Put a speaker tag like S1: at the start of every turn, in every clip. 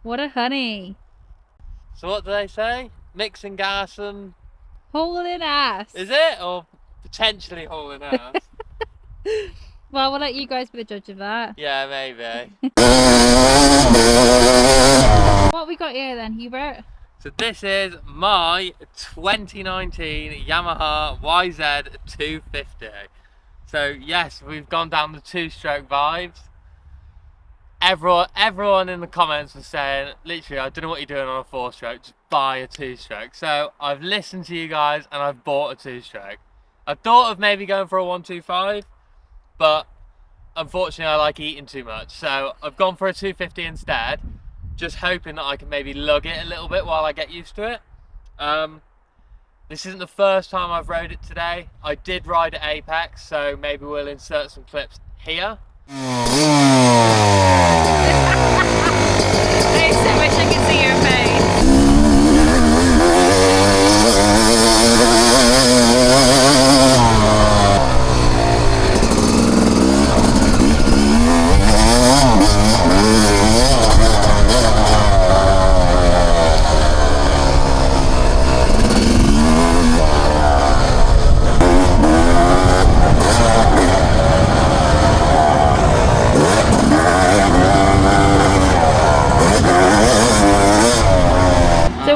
S1: What a honey.
S2: So what do they say? Mixing gas and...
S1: hauling ass.
S2: Is it? Or potentially hauling ass?
S1: Well, we'll let you guys be the judge of that.
S2: Yeah, maybe.
S1: What we got here then, Hubert?
S2: So this is my 2019 Yamaha YZ250. So yes, we've gone down the two-stroke vibes. Everyone in the comments was saying, literally, I don't know what you're doing on a four-stroke, just buy a two-stroke. So I've listened to you guys and I've bought a two-stroke. I thought of maybe going for a 125, but unfortunately I like eating too much. So I've gone for a 250 instead, just hoping that I can maybe lug it a little bit while I get used to it. This isn't the first time I've rode it today. I did ride at Apex, so maybe we'll insert some clips here.
S1: I so wish I could see your face.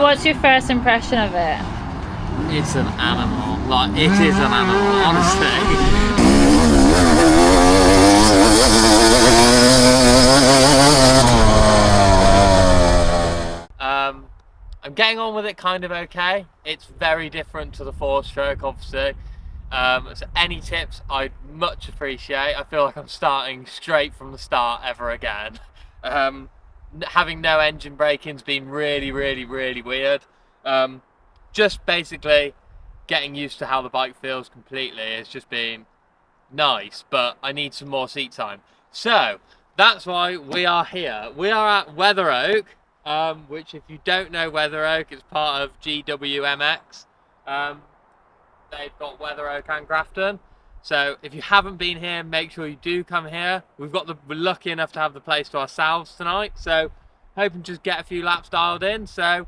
S1: What's your first impression of it?
S2: It's an animal. Like, it is an animal, honestly. I'm getting on with it kind of okay. It's very different to the four-stroke, obviously. So any tips I'd much appreciate. I feel like I'm starting straight from the start ever again. Having no engine braking's been really weird. Just basically getting used to how the bike feels completely has just been nice, but I need some more seat time. So that's why we are here. We are at Weatheroak, which, if you don't know Weatheroak, it's part of GWMX. They've got Weatheroak and Grafton. So if you haven't been here, make sure you do come here. We're lucky enough to have the place to ourselves tonight, so hoping to just get a few laps dialed in. So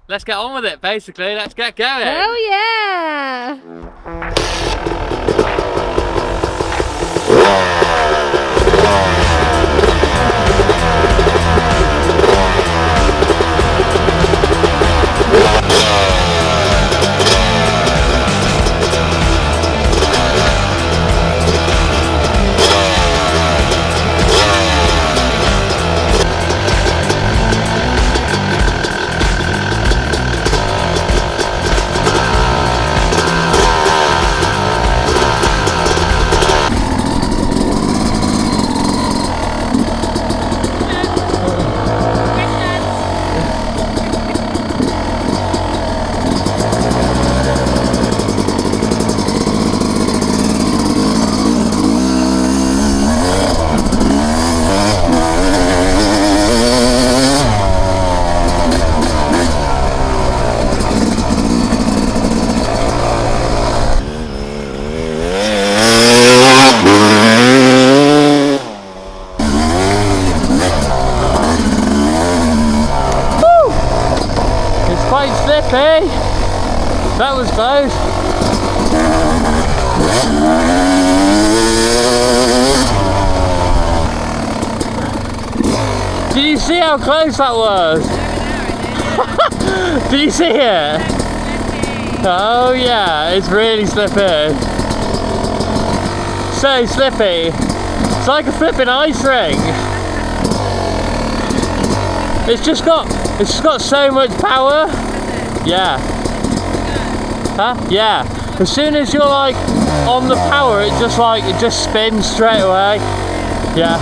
S2: let's get on with it, basically. Let's get going.
S1: Oh yeah!
S2: Hey, that was close. Did you see how close that was? Did you see it? Oh yeah, it's really slippy. So slippy. It's like a flipping ice ring. It's just got so much power. Yeah. Huh? Yeah. As soon as you're like on the power, it just spins straight away. Yeah.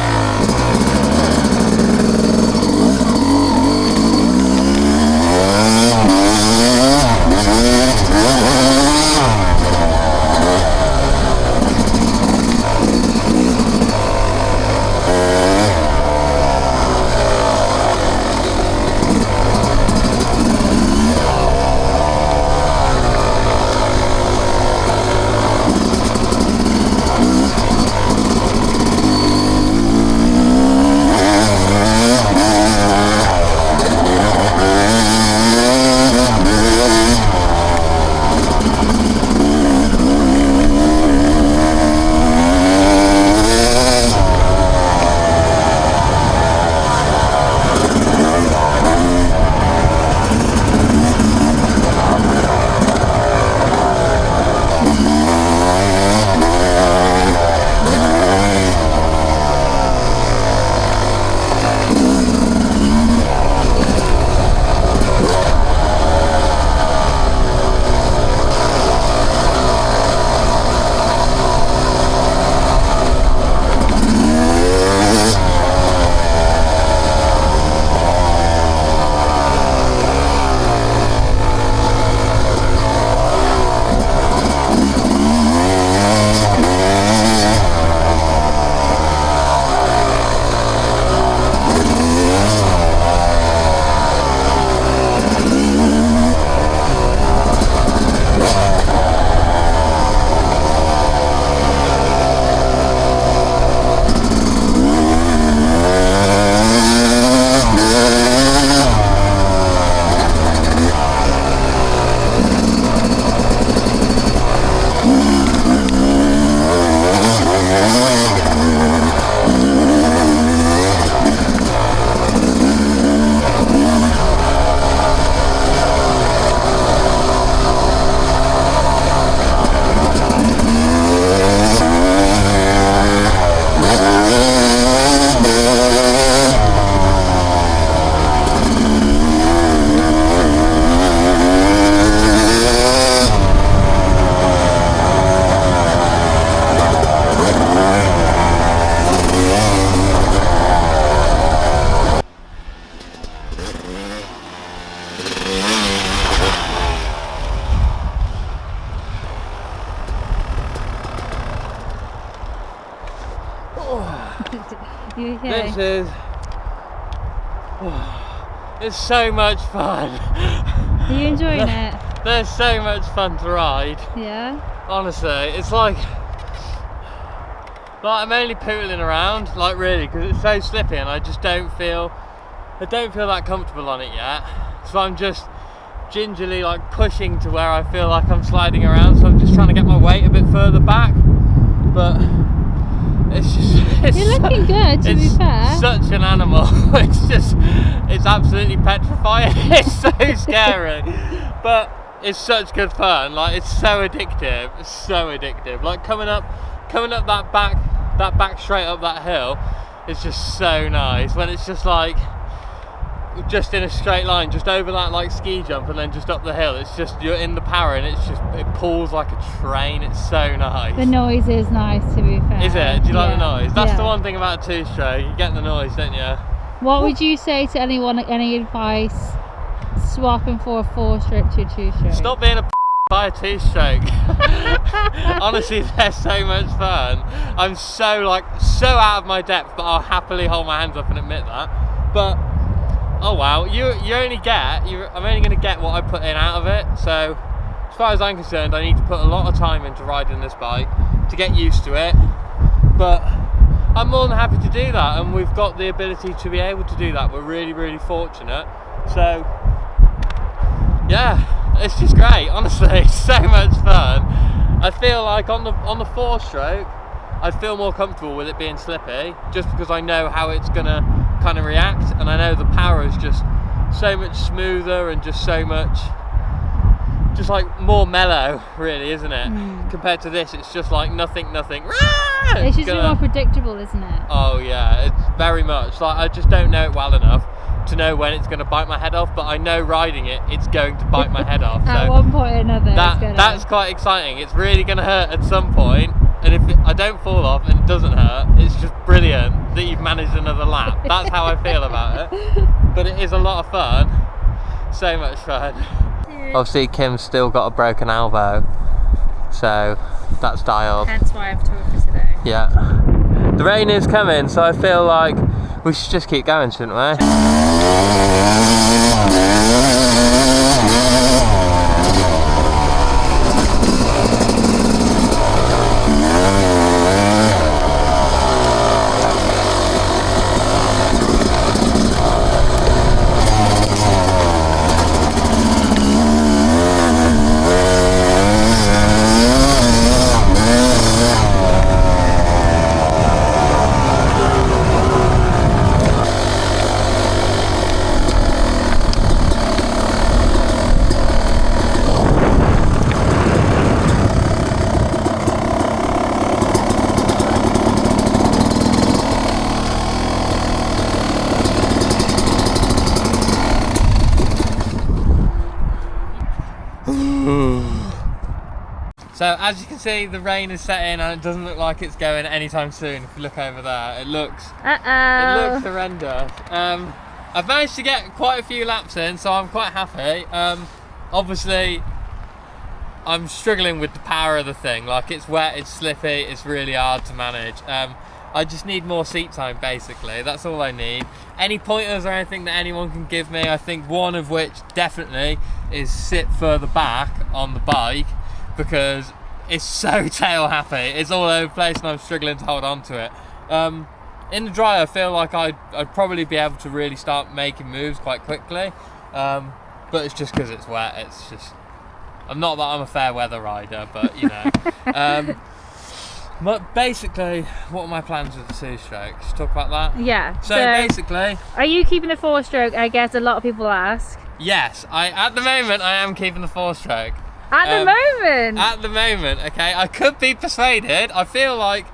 S1: Okay.
S2: This is... it's so much fun.
S1: Are you enjoying it?
S2: There's so much fun to ride.
S1: Yeah.
S2: Honestly, it's like I'm only pootling around, like really, because it's so slippy, and I just don't feel that comfortable on it yet. So I'm just gingerly like pushing to where I feel like I'm sliding around. So I'm just trying to get my weight a bit further back. But
S1: you're looking good, to be fair.
S2: Such an animal. It's absolutely petrifying. It's so scary, but it's such good fun. Like, it's so addictive. It's so addictive. Like coming up that back straight up that hill is just so nice. When it's just like just in a straight line, just over that like ski jump, and then just up the hill. It's just, you're in the power, and it pulls like a train. It's so nice.
S1: The noise is nice, to be fair.
S2: Is it? Do you like the noise? That's the one thing about a two-stroke. You get the noise, don't you?
S1: What would you say to anyone? Any advice swapping for a 4-stroke to a 2-stroke?
S2: Stop being a by a two-stroke. Honestly, they're so much fun. I'm so out of my depth, but I'll happily hold my hands up and admit that. But oh wow, I'm only going to get what I put in out of it. So as far as I'm concerned, I need to put a lot of time into riding this bike to get used to it. But I'm more than happy to do that, and we've got the ability to be able to do that. We're really, really fortunate. So yeah, it's just great. Honestly, it's so much fun. I feel like on the 4-stroke, I'd feel more comfortable with it being slippy, just because I know how it's gonna kind of react, and I know the power is just so much smoother and just so much, just like more mellow, really, isn't it? Compared to this, it's just like nothing.
S1: It's just more predictable, isn't it?
S2: Oh yeah, it's very much. Like, I just don't know it well enough to know when it's going to bite my head off, but I know riding it's going to bite my head off.
S1: At one point or another,
S2: that's quite exciting. It's really going to hurt at some point, and if I don't fall off and it doesn't hurt, it's just brilliant that you've managed another lap. That's how I feel about it. But it is a lot of fun. So much fun. Obviously, Kim's still got a broken elbow, so that's dialed.
S1: Hence why I've talked for today.
S2: Yeah. The rain is coming, so I feel like we should just keep going, shouldn't we? So as you can see, the rain is setting, and it doesn't look like it's going anytime soon. If you look over there, it looks horrendous. I've managed to get quite a few laps in, so I'm quite happy. Obviously, I'm struggling with the power of the thing. Like, it's wet, it's slippy, it's really hard to manage. I just need more seat time, basically. That's all I need. Any pointers or anything that anyone can give me, I think one of which definitely is sit further back on the bike, because it's so tail happy. It's all over the place and I'm struggling to hold on to it. In the dry, I feel like I'd probably be able to really start making moves quite quickly, but it's just because it's wet. It's just, not that I'm a fair weather rider, but you know. But basically, what are my plans with the 2-stroke? Should we talk about that?
S1: Yeah.
S2: So basically,
S1: are you keeping the 4-stroke? I guess a lot of people ask.
S2: Yes, at the moment I am keeping the 4-stroke.
S1: At the moment?
S2: At the moment, okay. I could be persuaded. I feel like,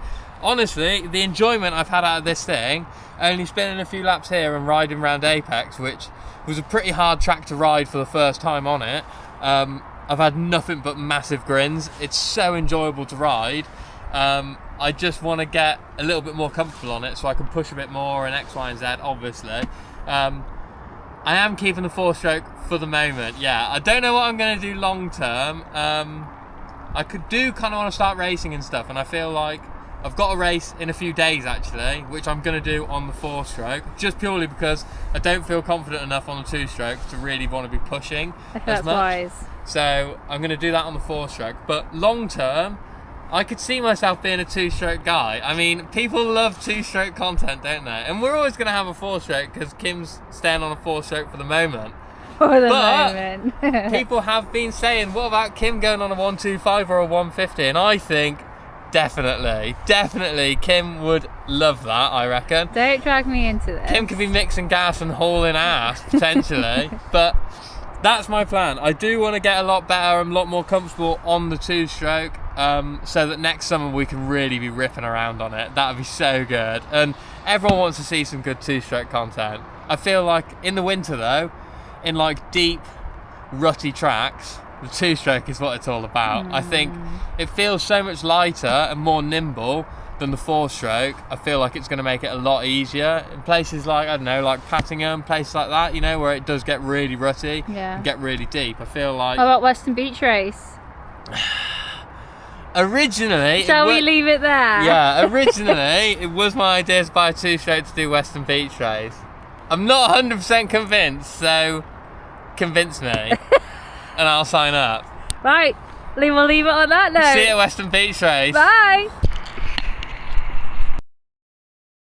S2: honestly, the enjoyment I've had out of this thing, only spinning a few laps here and riding around Apex, which was a pretty hard track to ride for the first time on it, I've had nothing but massive grins. It's so enjoyable to ride. I just want to get a little bit more comfortable on it so I can push a bit more and X, Y, and Z, obviously. I am keeping the 4-stroke for the moment, yeah. I don't know what I'm going to do long term. I kind of want to start racing and stuff, and I feel like I've got a race in a few days actually, which I'm going to do on the 4-stroke, just purely because I don't feel confident enough on the 2-stroke to really want to be pushing as much.
S1: Wise.
S2: So I'm going to do that on the 4-stroke. But long term, I could see myself being a 2-stroke guy. I mean, people love 2-stroke content, don't they? And we're always going to have a 4-stroke because Kim's staying on a 4-stroke for the moment.
S1: For the moment.
S2: People have been saying, what about Kim going on a 125 or a 150? And I think definitely Kim would love that, I reckon.
S1: Don't drag me into this.
S2: Kim could be mixing gas and hauling ass, potentially. But that's my plan. I do want to get a lot better and a lot more comfortable on the 2-stroke, so that next summer we can really be ripping around on it. That would be so good. And everyone wants to see some good 2-stroke content. I feel like in the winter though, in like deep, rutty tracks, the 2-stroke is what it's all about. I think it feels so much lighter and more nimble than the 4-stroke. I feel like it's going to make it a lot easier in places like, I don't know, like Pattingham, places like that, you know, where it does get really rutty and get really deep. I feel like...
S1: How about Western Beach Race?
S2: Originally...
S1: Shall we leave it there?
S2: Yeah, originally it was my idea to buy a 2-stroke to do Western Beach Race. I'm not 100% convinced, so convince me and I'll sign up.
S1: Right, we'll leave it on that note.
S2: See you at Western Beach Race.
S1: Bye.